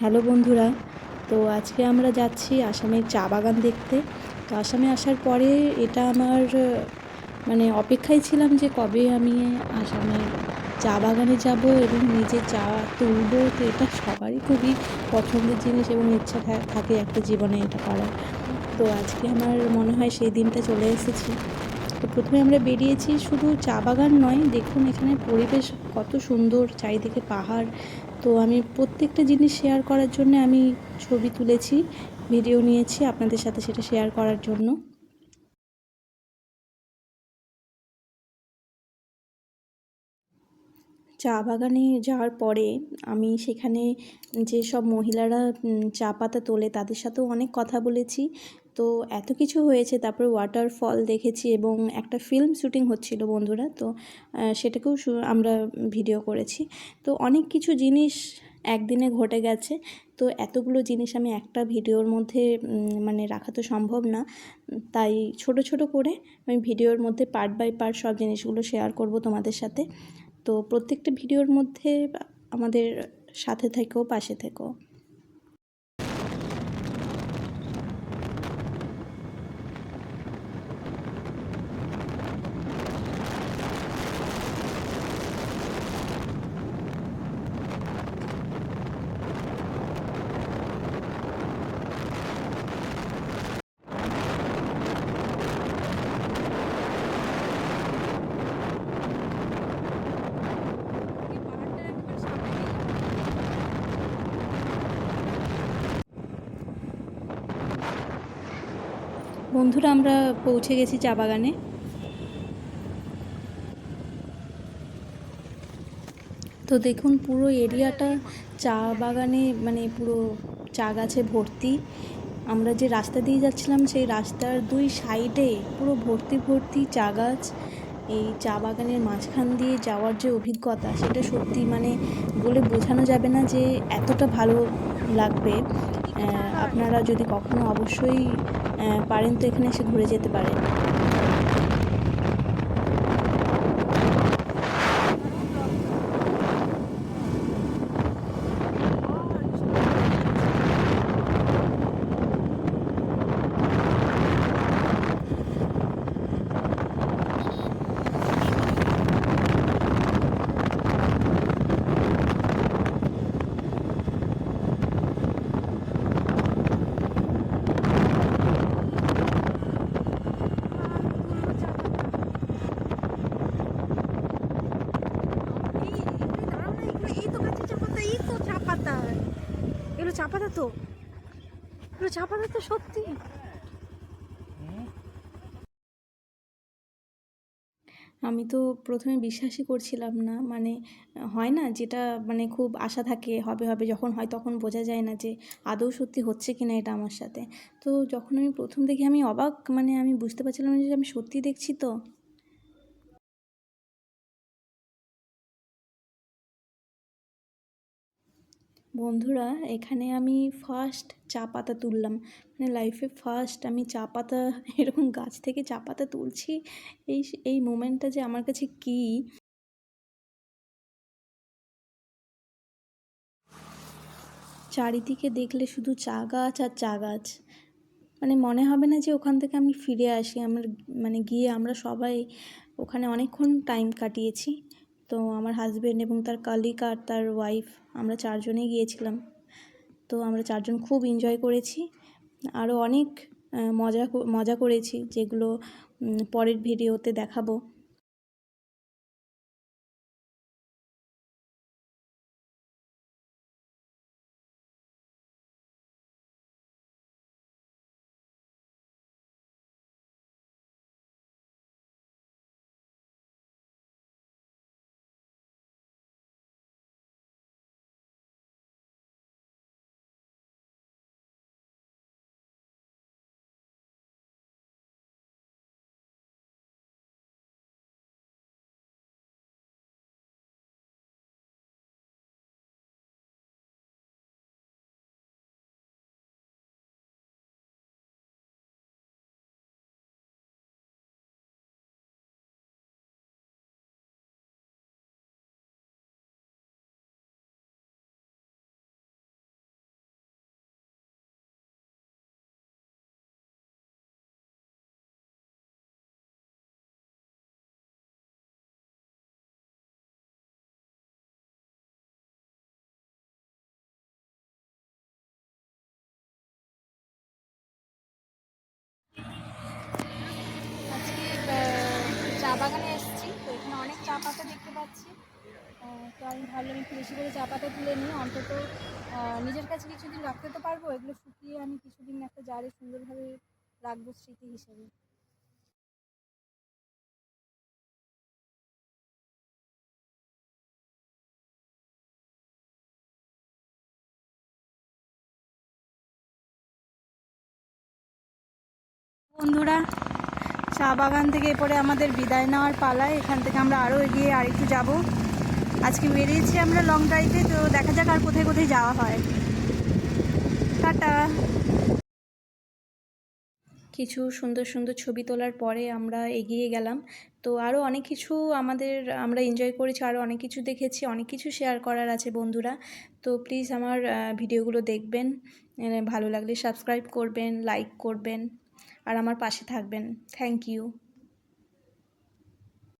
Hello বন্ধুরা, তো আজকে আমরা যাচ্ছি আসামের চা বাগান দেখতে। তো আসামে আসার পরে এটা আমার মানে অপেক্ষায় ছিলাম যে কবে আমি আসামের চা বাগানে যাব এবং নিজে চা তুলবো। তো এটা সবারই খুবই পছন্দের জিনিস এবং ইচ্ছা থাকে একটা জীবনে এটা করার। তো আজকে আমার মনে হয় সেই দিনটা চলে এসেছে। তো প্রথমে আমরা বেরিয়েছি, শুধু চা বাগান নয়, দেখুন এখানে পরিবেশ কত সুন্দর, চারিদিকে পাহাড়। তো আমি প্রত্যেকটা জিনিস শেয়ার করার জন্য আমি ছবি তুলেছি, ভিডিও নিয়েছি আপনাদের সাথে সেটা শেয়ার করার জন্য। চা বাগানে যাওয়ার পরে আমি সেখানে যেসব মহিলারা চা পাতা তোলে তাদের সাথেও অনেক কথা বলেছি। তো এত কিছু হয়েছে, তারপরে ওয়াটারফল দেখেছি এবং একটা ফিল্ম শ্যুটিং হচ্ছিল বন্ধুরা। তো সেটাকেও আমরা ভিডিও করেছি। তো অনেক কিছু জিনিস একদিনে ঘটে গেছে। তো এতগুলো জিনিস আমি একটা ভিডিওর মধ্যে মানে রাখা তো সম্ভব না। তাই ছোট ছোট করে আমি ভিডিওর মধ্যে পার্ট বাই পার্ট সব জিনিসগুলো শেয়ার করব তোমাদের সাথে। তো প্রত্যেকটা ভিডিওর মধ্যে আমাদের সাথে থেকো, পাশে থেকো। বন্ধুরা, আমরা পৌঁছে গেছি চা বাগানে। তো দেখুন পুরো এরিয়াটা চা বাগানে, মানে পুরো চা গাছে ভর্তি। আমরা যে রাস্তা দিয়ে যাচ্ছিলাম সেই রাস্তার দুই সাইডে পুরো ভর্তি ভর্তি চা গাছ। এই চা বাগানের মাঝখান দিয়ে যাওয়ার যে অভিজ্ঞতা, সেটা সত্যি মানে বলে বোঝানো যাবে না যে এতটা ভালো লাগবে। আপনারা যদি কখনো অবশ্যই পারেন তো এখানে এসে ঘুরে যেতে পারেন। এগুলো চা পাতা তো, এগুলো চা পাতা তো সত্যি। আমি তো প্রথমে বিশ্বাসই করছিলাম না, মানে হয় না যেটা, মানে খুব আশা থাকে হবে হবে, যখন হয় তখন বোঝা যায় না যে আদৌ সত্যি হচ্ছে কি না এটা আমার সাথে। তো যখন আমি প্রথম দেখি আমি অবাক, মানে আমি বুঝতে পারছিলাম না যে আমি সত্যি দেখছি। তো বন্ধুরা, এখানে আমি ফার্স্ট চা পাতা তুললাম, মানে লাইফে ফার্স্ট আমি চা পাতা এরকম গাছ থেকে চা পাতা তুলছি। এই এই মোমেন্টটা যে আমার কাছে কী, চারিদিকে দেখলে শুধু চা গাছ আর চা গাছ, মানে মনে হবে না যে ওখান থেকে আমি ফিরে আসি। আমার মানে গিয়ে আমরা সবাই ওখানে অনেকক্ষণ টাইম কাটিয়েছি। তো আমার হাজব্যান্ড এবং তার কলিগ আর তার ওয়াইফ, আমরা চারজনেই গিয়েছিলাম। তো আমরা চারজন খুব এনজয় করেছি। আরও অনেক মজা করেছি, যেগুলো পরের ভিডিওতে দেখাবো। পাতা দেখতে পাচ্ছি। তো আমি ভাবলাম একটু বেশি করে চা পাতা তুলে নিই, অন্তত নিজের কাছে কিছুদিন রাখতে তো পারবো। এগুলো শুকিয়ে আমি কিছুদিন একটা জারে সুন্দরভাবে রাখবো স্মৃতি হিসেবে। বন্ধুরা, চা বাগান থেকে এরপরে আমাদের বিদায় নেওয়ার পালায়। এখান থেকে আমরা আরও এগিয়ে আরেকটু যাব। আজকে বেরিয়েছি আমরা লং ড্রাইভে, তো দেখা যাক আর কোথায় কোথায় যাওয়া হয়। টাটা। কিছু সুন্দর সুন্দর ছবি তোলার পরে আমরা এগিয়ে গেলাম। তো আরও অনেক কিছু আমরা এনজয় করেছি, আরও অনেক কিছু দেখেছি, অনেক কিছু শেয়ার করার আছে বন্ধুরা। তো প্লিজ আমার ভিডিওগুলো দেখবেন, ভালো লাগলে সাবস্ক্রাইব করবেন, লাইক করবেন আর আমার পাশে থাকবেন। Thank you.